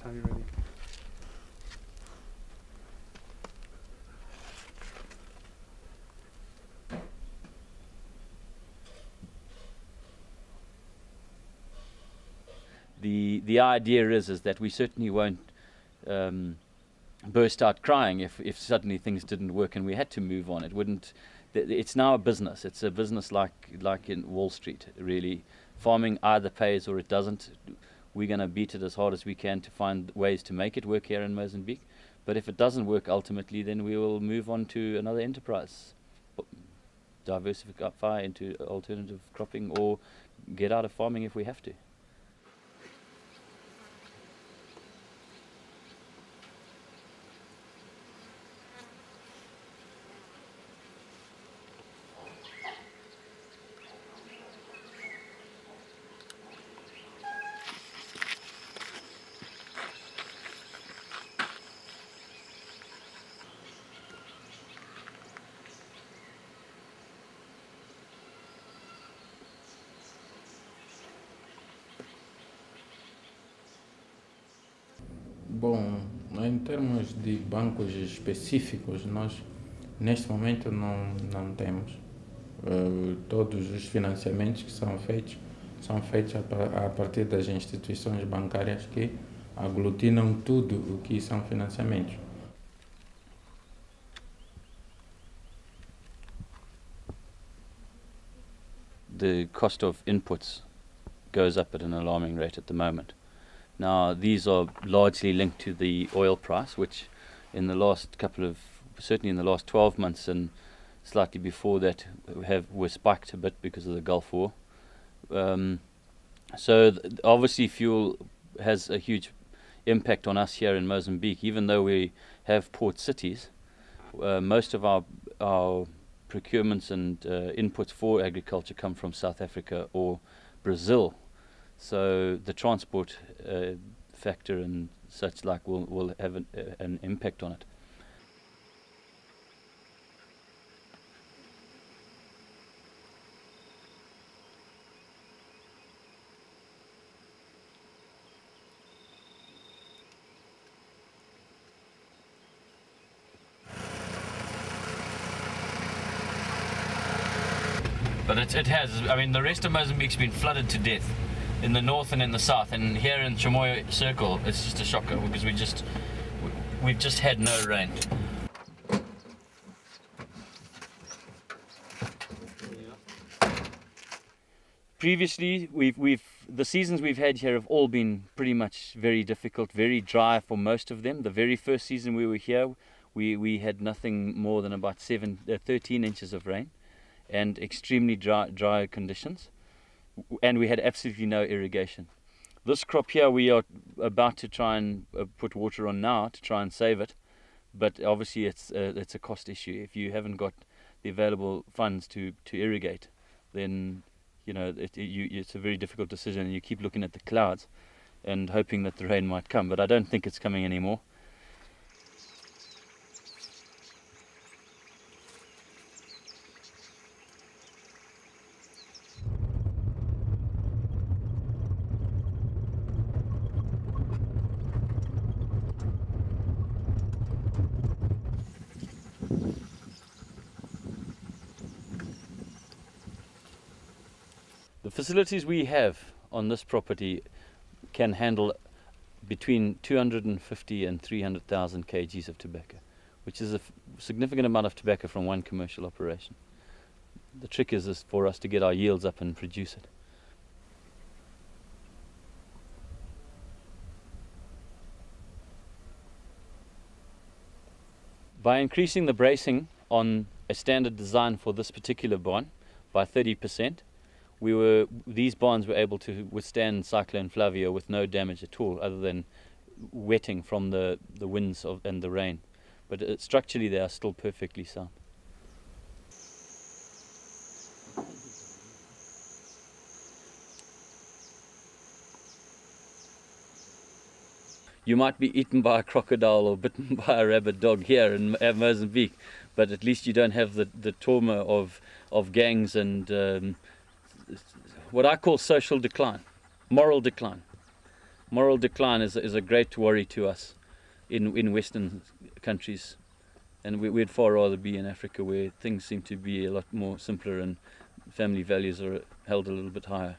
Anytime you're ready. The idea is that we certainly won't burst out crying if suddenly things didn't work and we had to move on. It wouldn't. It's now a business. It's a business like in Wall Street, really. Farming either pays or it doesn't. We're going to beat it as hard as we can to find ways to make it work here in Mozambique. But if it doesn't work ultimately, then we will move on to another enterprise, diversify into alternative cropping, or get out of farming if we have to. Bom, em termos de bancos específicos, nós neste momento não temos. Todos os financiamentos que são feitos a partir das instituições bancárias que aglutinam tudo o que são financiamentos. The cost of inputs goes up at an alarming rate at the moment. Now, these are largely linked to the oil price, which in the last certainly in the last 12 months and slightly before that were spiked a bit because of the Gulf War. So obviously fuel has a huge impact on us here in Mozambique. Even though we have port cities, most of our procurements and inputs for agriculture come from South Africa or Brazil. So the transport factor and such like will have an impact on it. But it has. I mean, the rest of Mozambique's been flooded to death. In the north and in the south, and here in Chamoyo Circle, it's just a shocker because we've just had no rain. Previously, the seasons we've had here have all been pretty much very difficult, very dry for most of them. The very first season we were here, we had nothing more than about 13 inches of rain, and extremely dry conditions. And we had absolutely no irrigation. This crop here we are about to try and put water on now to try and save it, but obviously it's a cost issue. If you haven't got the available funds to irrigate, then you know it's a very difficult decision, and you keep looking at the clouds and hoping that the rain might come, but I don't think it's coming anymore. The facilities we have on this property can handle between 250 and 300,000 kgs of tobacco, which is a significant amount of tobacco from one commercial operation. The trick is for us to get our yields up and produce it. By increasing the bracing on a standard design for this particular barn by 30%, these barns were able to withstand Cyclone Flavia with no damage at all, other than wetting from the winds and the rain. But structurally, they are still perfectly sound. You might be eaten by a crocodile or bitten by a rabid dog here in Mozambique, but at least you don't have the trauma of gangs and what I call social decline, moral decline. moral decline is a great worry to us in Western countries, and we'd far rather be in Africa, where things seem to be a lot more simpler and family values are held a little bit higher.